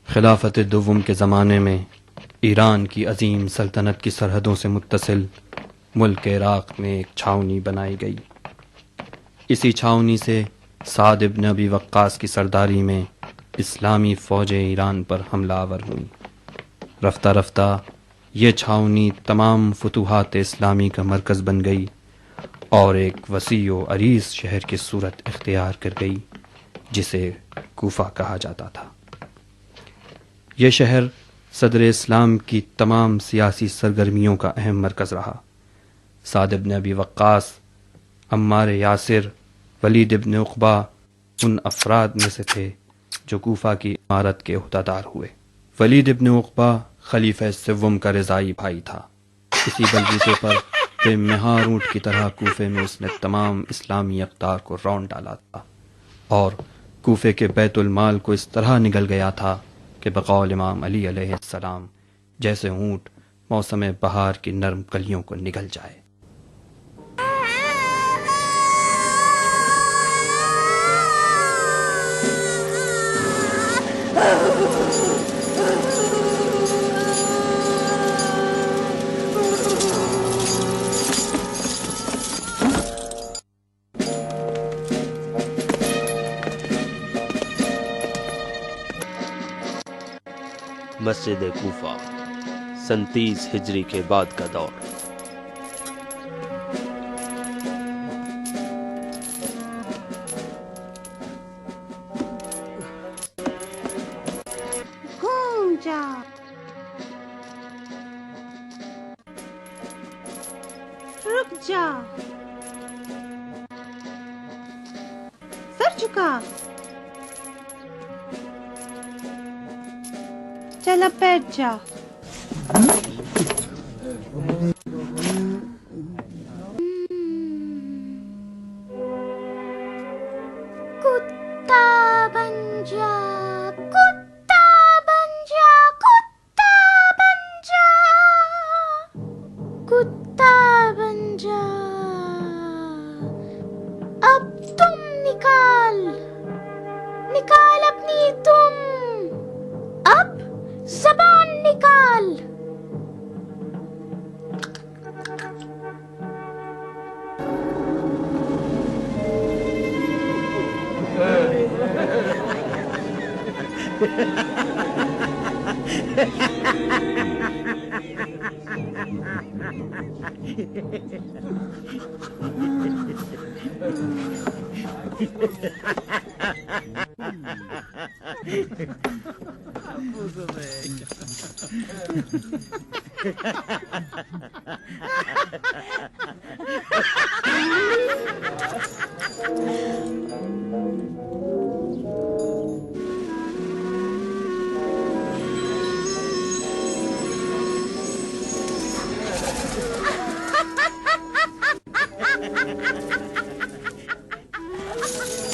خلافت دوم کے زمانے میں ایران کی عظیم سلطنت کی سرحدوں سے متصل ملک عراق میں ایک چھاؤنی بنائی گئی۔ اسی چھاؤنی سے سعد بن ابی وقاص کی سرداری میں اسلامی فوجیں ایران پر حملہ آور ہوئیں۔ رفتہ رفتہ یہ چھاؤنی تمام فتوحات اسلامی کا مرکز بن گئی اور ایک وسیع و عریض شہر کی صورت اختیار کر گئی جسے کوفہ کہا جاتا تھا۔ یہ شہر صدر اسلام کی تمام سیاسی سرگرمیوں کا اہم مرکز رہا۔ سعد بن ابی وقاص، عمار یاسر، ولید بن عقبہ ان افراد میں سے تھے جو کوفہ کی امارت کے عہدیدار ہوئے۔ ولید بن عقبہ خلیفہ سوم کا رضائی بھائی تھا۔ اسی بلبوتے پر بے مہار اونٹ کی طرح کوفے میں اس نے تمام اسلامی اقدار کو رونڈ ڈالا تھا اور کوفے کے بیت المال کو اس طرح نگل گیا تھا کہ بقول امام علی علیہ السلام جیسے اونٹ موسم بہار کی نرم کلیوں کو نگل جائے۔ مسجد کوفہ 37 ہجری کے بعد کا دور۔ گھوم جا، رک جا، سر جھکا، چل اب بیٹھ جا۔ کتا بن جا، کتا نکال اپنی تم، اب زبان نکال۔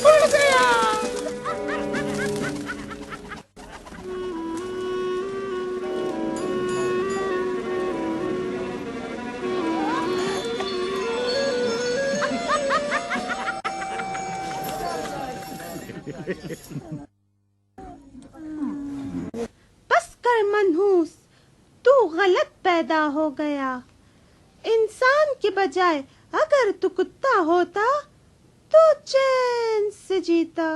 اڑ گیا۔ بس کر منحوس، تو غلط پیدا ہو گیا۔ انسان کے بجائے اگر تو کتا ہوتا تو چین سے جیتا۔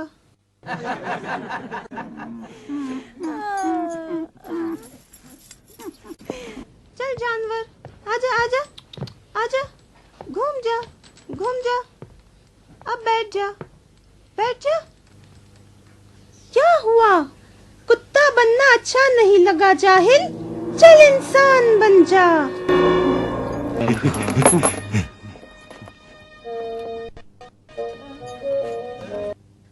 چل جانور، آجا آجا آجا، گھوم جا گھوم جا، اب بیٹھ جا بیٹھ جا۔ کیا ہوا؟ کتا بننا اچھا نہیں لگا جاہل؟ چل انسان بن جا۔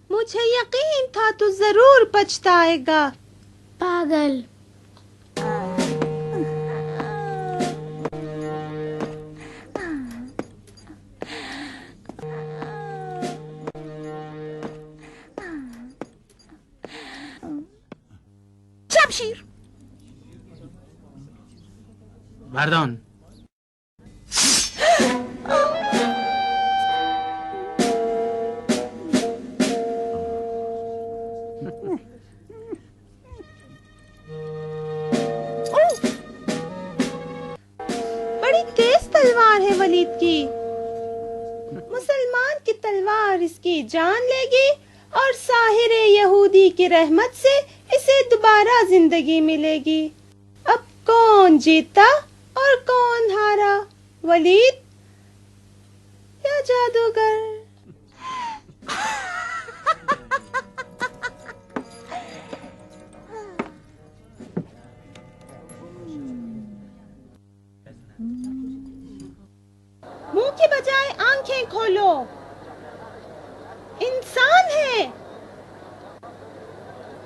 مجھے یقین تھا تو ضرور پچھتائے گا۔ پاگل۔ شمشیر۔ مردان بڑی تیز تلوار ہے ولید کی۔ مسلمان کی تلوار اس کی جان لے گی اور ساحر یہودی کی رحمت سے اسے دوبارہ زندگی ملے گی۔ اب کون جیتا اور کون ہارا، ولید یا جادوگر؟ منہ کی بجائے آنکھیں کھولو، انسان ہے،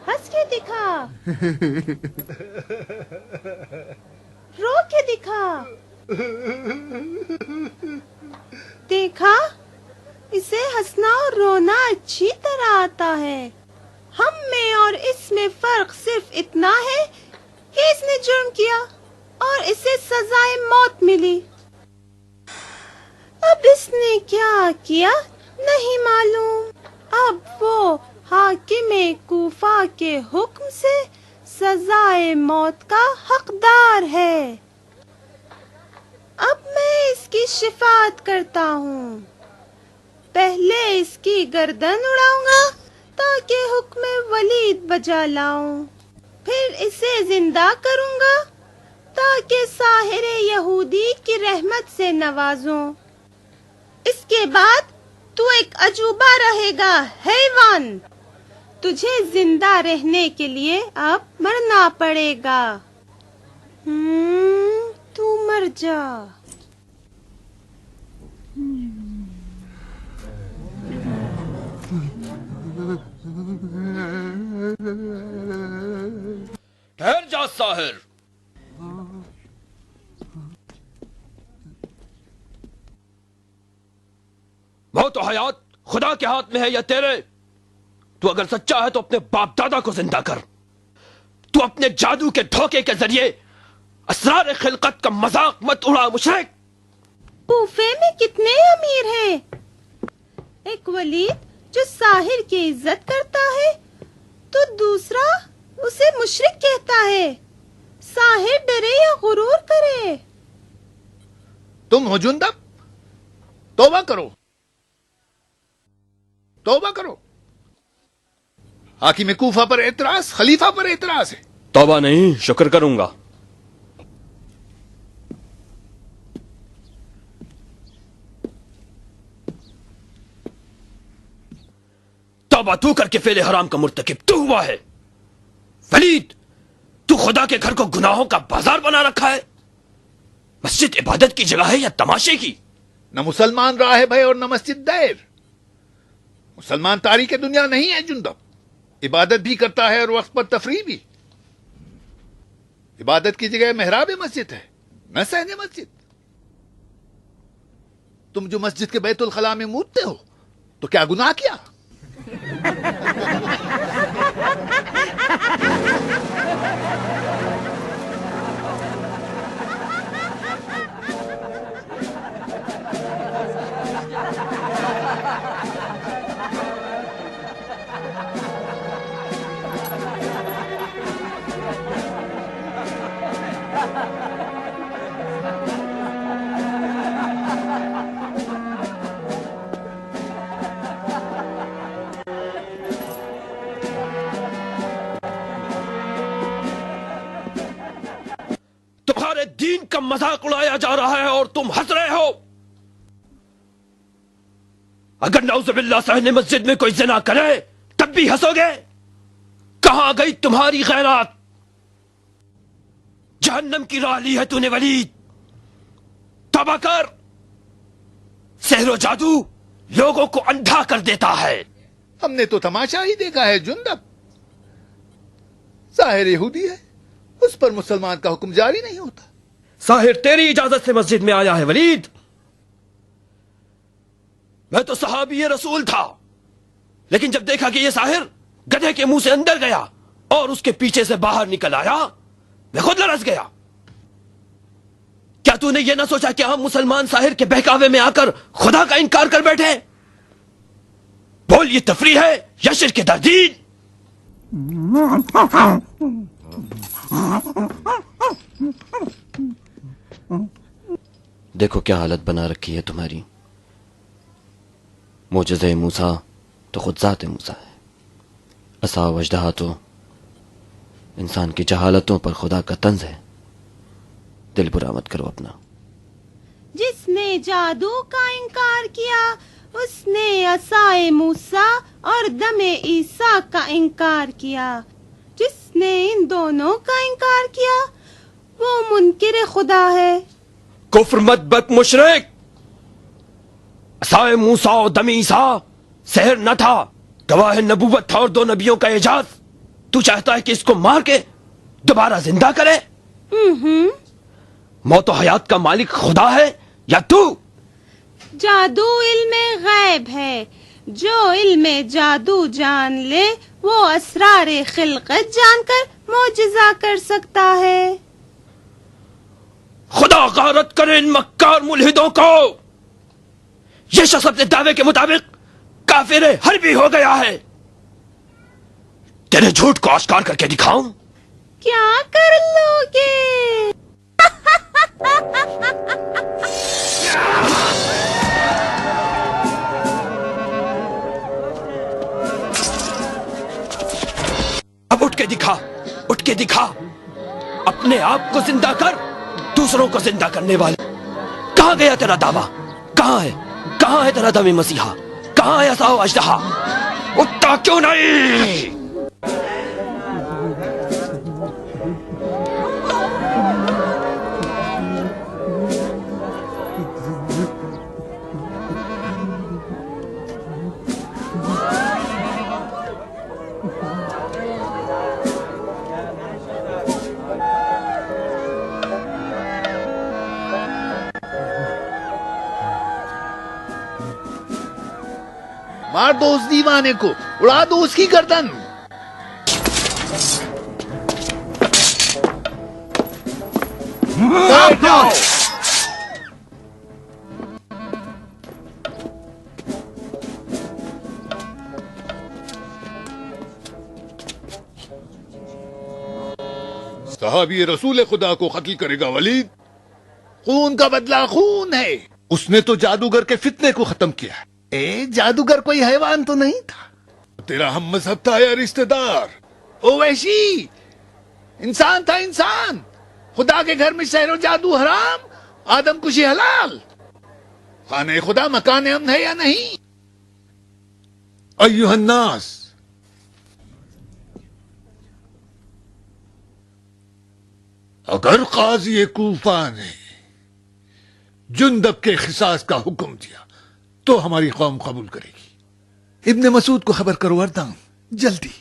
ہنس کے دکھا، رو کے دکھا۔ دیکھا، اسے ہنسنا اور رونا اچھی طرح آتا ہے۔ ہم میں اور اس میں فرق صرف اتنا ہے کہ اس نے جرم کیا اور اسے سزائے موت ملی۔ اب اس نے کیا کیا نہیں معلوم۔ اب وہ حاکم کوفہ کے حکم سے سزائے موت کا حقدار ہے۔ اب میں اس کی شفاعت کرتا ہوں۔ پہلے اس کی گردن اڑاؤں گا تاکہ حکم ولید بجا لاؤں، پھر اسے زندہ کروں گا تاکہ ساحر یہودی کی رحمت سے نوازوں۔ اس کے بعد تو ایک عجوبہ رہے گا حیوان۔ تجھے زندہ رہنے کے لیے اب مرنا پڑے گا۔ تو مر جا۔ ٹھہر جا ساحر، موت و حیات خدا کے ہاتھ میں ہے یا تیرے؟ تو اگر سچا ہے تو اپنے باپ دادا کو زندہ کر۔ تو اپنے جادو کے دھوکے کے ذریعے اسرار خلقت کا مذاق مت اڑا مشرک۔ کوفے میں کتنے امیر ہیں؟ ایک ولید جو ساحر کی عزت کرتا ہے مشرک کہتا ہے. ساحر ڈرے یا غرور کرے. تم ہو جندب, توبہ کرو, توبہ کرو. حاکم کوفہ پر اعتراض, خلیفہ پر اعتراض ہے. توبہ نہیں, شکر کروں گا. توبہ تو کر کے فعل حرام کا مرتکب تو ہوا ہے. ولید, تو خدا کے گھر کو گناہوں کا بازار بنا رکھا ہے. مسجد عبادت کی جگہ ہے یا تماشے کی؟ نہ مسلمان راہب ہے اور نہ مسجد دیر. مسلمان تاریخ دنیا نہیں ہے جندب. عبادت بھی کرتا ہے اور وقت پر تفریح بھی. عبادت کی جگہ محراب مسجد ہے, نہ صحن مسجد. تم جو مسجد کے بیت الخلاء میں مودتے ہو تو کیا گناہ کیا؟ تمہارے دین کا مذاق اڑایا جا رہا ہے اور تم ہنس رہے ہو. اگر نعوذ باللہ صحن مسجد میں کوئی زنا کرے تب بھی ہنسو گے؟ کہاں گئی تمہاری غیرت؟ جہنم کی راہ لی ہے تو نے ولید. توبہ کر. سحر و جادو لوگوں کو اندھا کر دیتا ہے. ہم نے تو تماشا ہی دیکھا ہے جندب. ظاہر یہودی ہے, اس پر مسلمان کا حکم جاری نہیں ہوتا. ساحر تیری اجازت سے مسجد میں آیا ہے ولید. میں تو صحابی رسول تھا, لیکن جب دیکھا کہ یہ ساحر گدھے کے منہ سے اندر گیا اور اس کے پیچھے سے باہر نکل آیا, میں خود لرز گیا. کیا تو نے یہ نہ سوچا کہ ہم مسلمان ساحر کے بہکاوے میں آ کر خدا کا انکار کر بیٹھے؟ بول, یہ تفریح ہے یا شرک تردید؟ دیکھو کیا حالت بنا رکھی ہے تمہاری. معجزہ موسیٰ تو خود ذات موسیٰ ہے. عصا و اژدہا تو انسان کی جہالتوں پر خدا کا طنز ہے. دل برا مت کرو اپنا. جس نے جادو کا انکار کیا اس نے عصائے موسیٰ اور دم عیسیٰ کا انکار کیا. جس نے ان دونوں کا انکار کیا وہ منکر خدا ہے. کفر مت بک مشرک. عصائے موسیٰ اور دم عیسیٰ سحر نہ تھا, گواہ نبوت تھا اور دو نبیوں کا اعجاز. تو چاہتا ہے کہ اس کو مار کے دوبارہ زندہ کرے؟ موت و حیات کا مالک خدا ہے یا تو؟ جادو علم غیب ہے. جو علم جادو جان لے وہ اسرار خلقت جان کر معجزہ کر سکتا ہے. خدا غارت کرے ان مکار ملحدوں کو. یہ شخص اپنے دعوے کے مطابق کافر حربی ہو گیا ہے. تیرے جھوٹ کو آشکار کر کے دکھاؤں؟ کیا کر لو گے؟ اب اٹھ کے دکھا, اٹھ کے دکھا. اپنے آپ کو زندہ کر, دوسروں کو زندہ کرنے والے. کہاں گیا تیرا دعویٰ؟ کہاں ہے, کہاں ہے تیرا دم مسیحا؟ کہاں ہے عصا و اژدہا؟ اٹھتا کیوں نہیں؟ مار دو اس دیوانے کو, اڑا دو اس کی گردن. بیٹھ جاؤ. صحابی رسول خدا کو قتل کرے گا ولید؟ خون کا بدلہ خون ہے. اس نے تو جادوگر کے فتنے کو ختم کیا ہے. جادوگر کوئی حیوان تو نہیں تھا. تیرا ہم مذہب تھا یا رشتہ دار؟ او وحشی، انسان تھا انسان. خدا کے گھر میں سحر و جادو حرام، آدم کشی حلال. خانہ خدا مکان امن ہے یا نہیں؟ ایھا الناس، اگر قاضی کوفہ نے جندب کے قصاص کا حکم دیا تو ہماری قوم قبول کرے گی. ابن مسعود کو خبر کرو وردان، جلدی.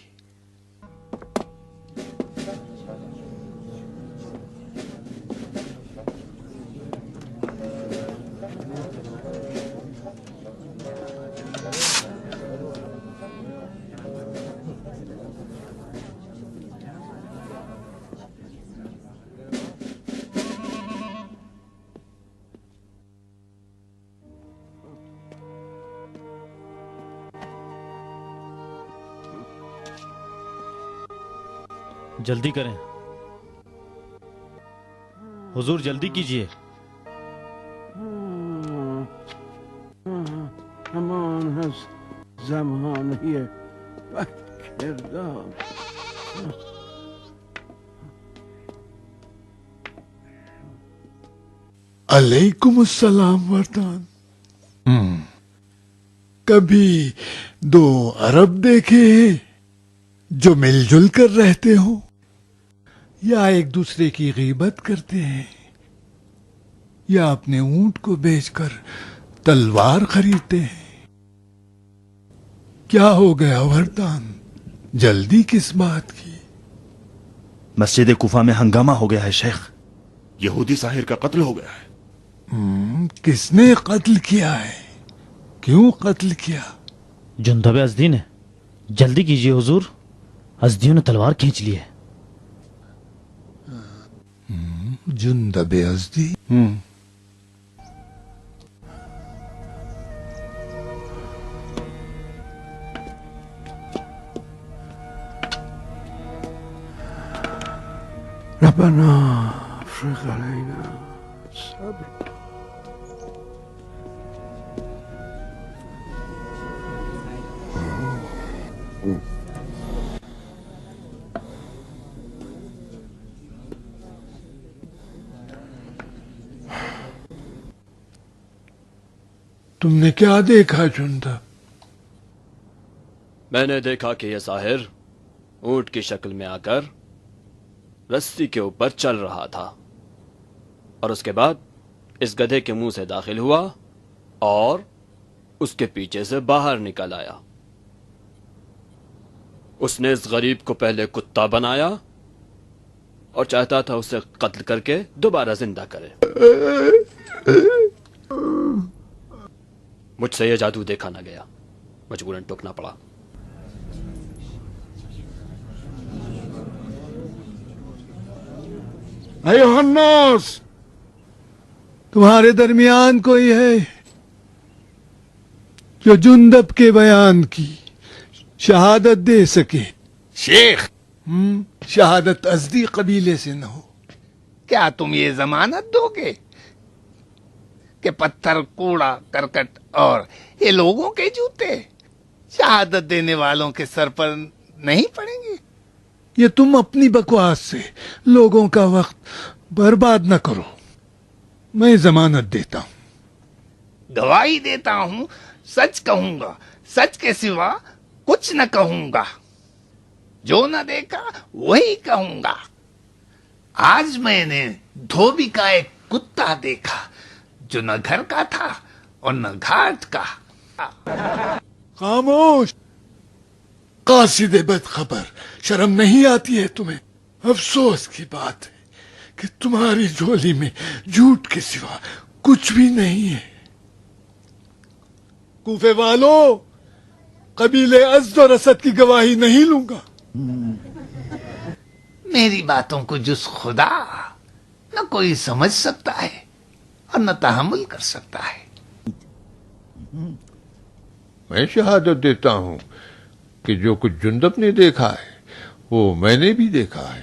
جلدی کریں حضور، جلدی کیجئے. Haman has zaman here. علیکم السلام وردان. کبھی دو عرب دیکھے جو مل جل کر رہتے ہو یا ایک دوسرے کی غیبت کرتے ہیں یا اپنے اونٹ کو بیچ کر تلوار خریدتے ہیں؟ کیا ہو گیا وردان؟ جلدی کس بات کی؟ مسجد کوفہ میں ہنگامہ ہو گیا ہے شیخ. یہودی ساحر کا قتل ہو گیا ہے. کس نے قتل کیا ہے؟ کیوں قتل کیا؟ جندب ازدی نے. جلدی کیجئے حضور، ازدیوں نے تلوار کھینچ لی ہے. جندب ازدی؟ ربنا افرغ علينا صبر. تم نے کیا دیکھا جندب؟ میں نے دیکھا کہ یہ ساحر اونٹ کی شکل میں آ کر رسی کے اوپر چل رہا تھا اور اس کے بعد اس گدھے کے منہ سے داخل ہوا اور اس کے پیچھے سے باہر نکل آیا. اس نے اس غریب کو پہلے کتا بنایا اور چاہتا تھا اسے قتل کر کے دوبارہ زندہ کرے. مجھ سے یہ جادو دیکھا نہ گیا، مجبوراً ٹوکنا پڑا. ایھا الناس، تمہارے درمیان کوئی ہے جو جندب کے بیان کی شہادت دے سکے؟ شیخ، شہادت ازدی قبیلے سے نہ ہو. کیا تم یہ ضمانت دو گے کہ پتھر، کوڑا کرکٹ اور یہ لوگوں کے جوتے شہادت دینے والوں کے سر پر نہیں پڑیں گے؟ یہ تم اپنی بکواس سے لوگوں کا وقت برباد نہ کرو. میں ضمانت دیتا ہوں، گواہی دیتا ہوں، سچ کہوں گا، سچ کے سوا کچھ نہ کہوں گا. جو نہ دیکھا وہی کہوں گا. آج میں نے دھوبی کا ایک کتا دیکھا جو نہ گھر کا تھا اور نہ گھاٹ کا. خاموش قاصد بد خبر، شرم نہیں آتی ہے تمہیں؟ افسوس کی بات ہے کہ تمہاری جھولی میں جھوٹ کے سوا کچھ بھی نہیں ہے. کوفے والو، قبیلے ازد اور اسد کی گواہی نہیں لوں گا. میری باتوں کو جز خدا نہ کوئی سمجھ سکتا ہے اور نہ تحمل کر سکتا ہے. میں شہادت دیتا ہوں کہ جو کچھ جندب نے دیکھا ہے وہ میں نے بھی دیکھا ہے.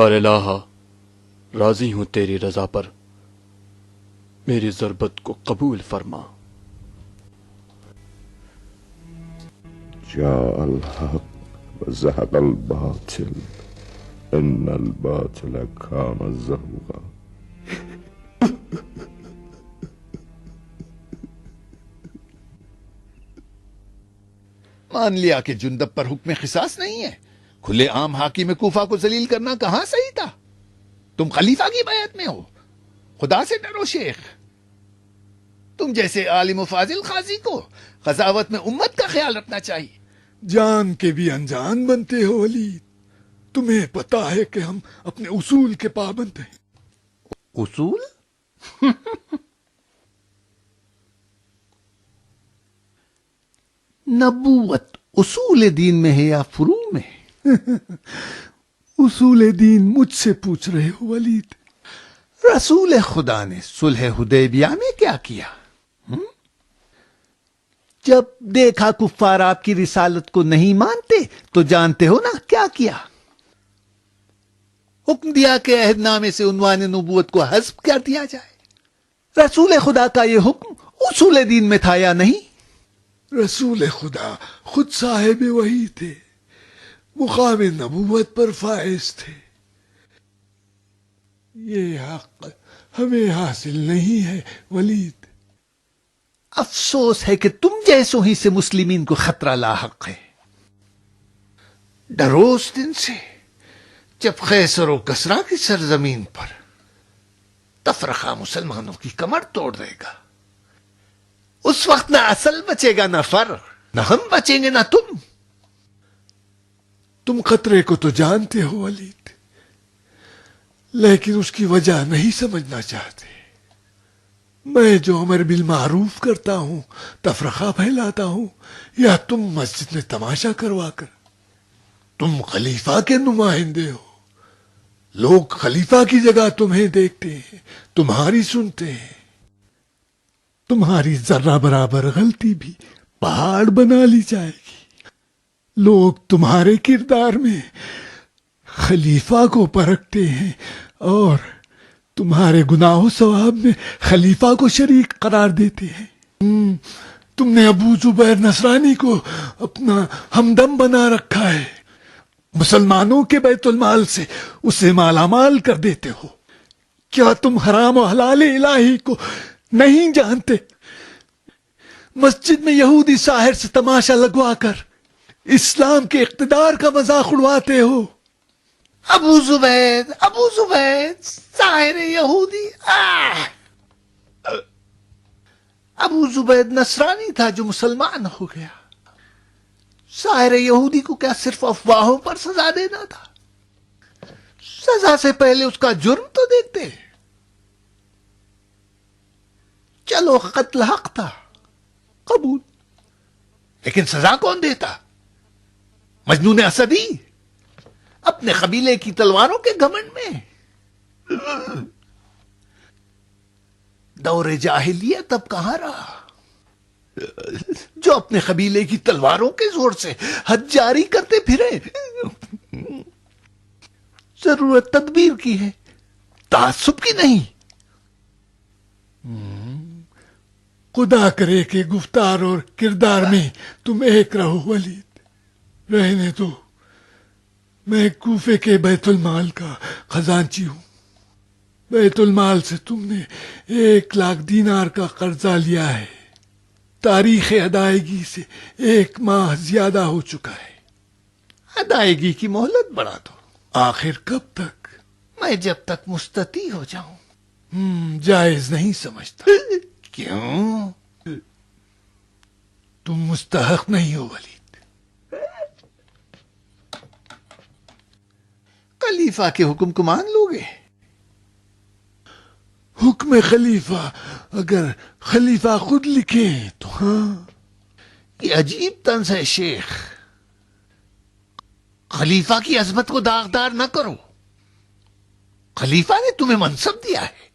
جبار الہا، راضی ہوں تیری رضا پر، میری ضربت کو قبول فرما۔ جاء الحق وزهق الباطل ان الباطل كان زهوقا۔ مان لیا کہ جندب پر حکم قصاص نہیں ہے، کھلے عام حاکم کوفہ کو ذلیل کرنا کہاں صحیح تھا؟ تم خلیفہ کی بیعت میں ہو، خدا سے ڈرو شیخ۔ تم جیسے عالم و فاضل قاضی کو قضاوت میں امت کا خیال رکھنا چاہیے۔ جان کے بھی انجان بنتے ہو ولید، تمہیں پتا ہے کہ ہم اپنے اصول کے پابند ہیں۔ اصول؟ نبوت اصول دین میں ہے یا فروع میں؟ اصول دین مجھ سے پوچھ رہے ہو ولید؟ رسول خدا نے صلح حدیبیہ میں کیا کیا؟ جب دیکھا کفار آپ کی رسالت کو نہیں مانتے تو جانتے ہو نا کیا کیا؟ حکم دیا کہ عہد نامے سے عنوان نبوت کو حذف کر دیا جائے۔ رسول خدا کا یہ حکم اصول دین میں تھا یا نہیں؟ رسول خدا خود صاحب وحی تھے، مقام نبوت پر فائز تھے۔ یہ حق ہمیں حاصل نہیں ہے ولید۔ افسوس ہے کہ تم جیسوں ہی سے مسلمین کو خطرہ لاحق ہے۔ ڈرو اس دن سے جب قیصر و کسریٰ کی سرزمین پر تفرقہ مسلمانوں کی کمر توڑ دے گا۔ اس وقت نہ اصل بچے گا نہ فرق، نہ ہم بچیں گے نہ تم۔ تم خطرے کو تو جانتے ہو ولید، لیکن اس کی وجہ نہیں سمجھنا چاہتے۔ میں جو امر بالمعروف کرتا ہوں، تفرقہ پھیلاتا ہوں، یا تم مسجد میں تماشا کروا کر؟ تم خلیفہ کے نمائندے ہو، لوگ خلیفہ کی جگہ تمہیں دیکھتے ہیں، تمہاری سنتے ہیں۔ تمہاری ذرہ برابر غلطی بھی پہاڑ بنا لی جائے گی۔ لوگ تمہارے کردار میں خلیفہ کو پرکھتے ہیں اور تمہارے گناہ و ثواب میں خلیفہ کو شریک قرار دیتے ہیں۔ تم نے ابو زبیر نصرانی کو اپنا ہمدم بنا رکھا ہے، مسلمانوں کے بیت المال سے اسے مالا مال کر دیتے ہو۔ کیا تم حرام و حلال الہی کو نہیں جانتے؟ مسجد میں یہودی ساحر سے تماشا لگوا کر اسلام کے اقتدار کا مذاق اڑواتے ہو۔ ابو زبید ساحر یہودی؟ ابو زبید نصرانی تھا جو مسلمان ہو گیا۔ ساحر یہودی کو کیا صرف افواہوں پر سزا دینا تھا؟ سزا سے پہلے اس کا جرم تو دیکھتے۔ چلو قتل حق تھا، قبول، لیکن سزا کون دیتا؟ مجنون اسدی اپنے قبیلے کی تلواروں کے گھمنڈ میں۔ دور جاہلیت اب کہاں رہا جو اپنے قبیلے کی تلواروں کے زور سے حد جاری کرتے پھرے۔ ضرورت تدبیر کی ہے، تعصب کی نہیں۔ خدا کرے کہ گفتار اور کردار میں تم ایک رہو ولید۔ رہنے دو، میں کوفے کے بیت المال کا خزانچی ہوں۔ بیت المال سے تم نے 1,00,000 دینار کا قرضہ لیا ہے۔ تاریخ ادائیگی سے 1 ماہ زیادہ ہو چکا ہے۔ ادائیگی کی مہلت بڑھا دو۔ آخر کب تک؟ میں جب تک مستطیع ہو جاؤں۔ جائز نہیں سمجھتا۔ کیوں؟ تم مستحق نہیں ہو ولید۔ خلیفہ کے حکم کو مان لو گے؟ حکم خلیفہ اگر خلیفہ خود لکھے تو ہاں۔ یہ عجیب طنز ہے شیخ، خلیفہ کی عظمت کو داغدار نہ کرو۔ خلیفہ نے تمہیں منصب دیا ہے،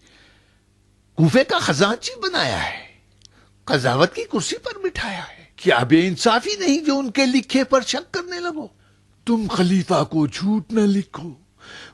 کوفے کا خزانچی بنایا ہے، قضاوت کی کرسی پر بٹھایا ہے۔ کیا بے انصافی نہیں جو ان کے لکھے پر شک کرنے لگو؟ تم خلیفہ کو جھوٹ نہ لکھو،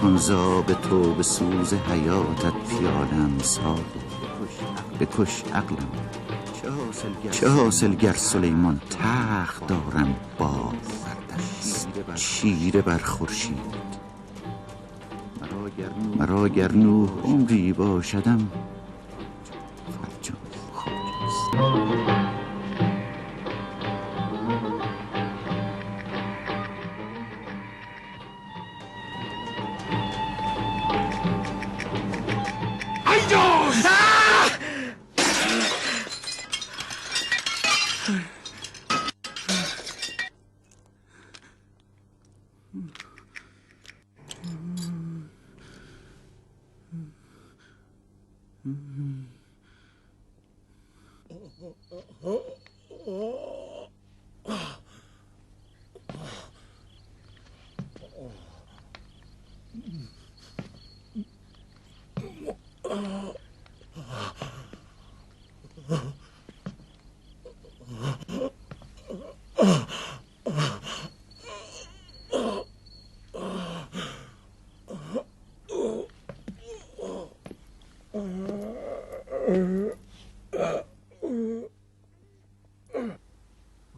کن زاب تو به سوز حیاتت پیالم ساقی بکش عقلم چه حاصل گر سلیمان تخت دارم باز شیره بر خورشید مرا گر نوح عمری باشدم فرجام خواجست.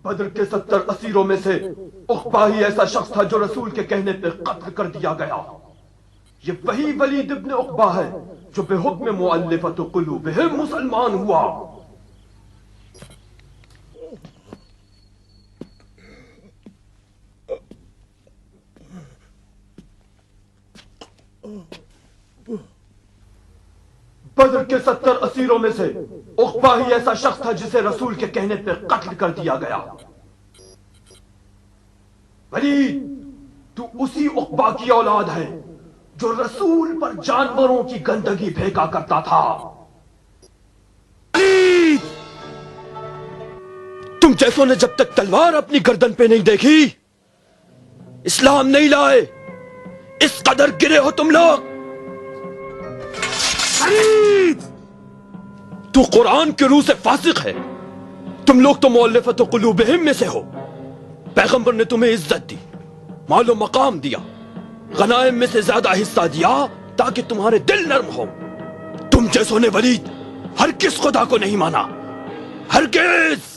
بدر کے 70 اسیروں میں سے عقبہ ہی ایسا شخص تھا جو رسول کے کہنے پہ قتل کر دیا گیا. یہ وہی ولید ابن عقبہ ہے جو بے حکم مؤلفۃ قلوبہم مسلمان ہوا. بدر کے 70 اسیروں میں سے عقبہ ہی ایسا شخص تھا جسے رسول کے کہنے پہ قتل کر دیا گیا. ولید تو اسی عقبہ کی اولاد ہے جو رسول پر جانوروں کی گندگی پھینکا کرتا تھا. ولید تم جیسوں نے جب تک تلوار اپنی گردن پہ نہیں دیکھی اسلام نہیں لائے. اس قدر گرے ہو تم لوگ. تو قرآن کی روح سے فاسق ہے. تم لوگ تو مؤلفۃ قلوبہم میں سے ہو. پیغمبر نے تمہیں عزت دی، مال و مقام دیا، غنائم میں سے زیادہ حصہ دیا تاکہ تمہارے دل نرم ہو. تم جیسوں نے ولید ہرگز خدا کو نہیں مانا، ہرگز.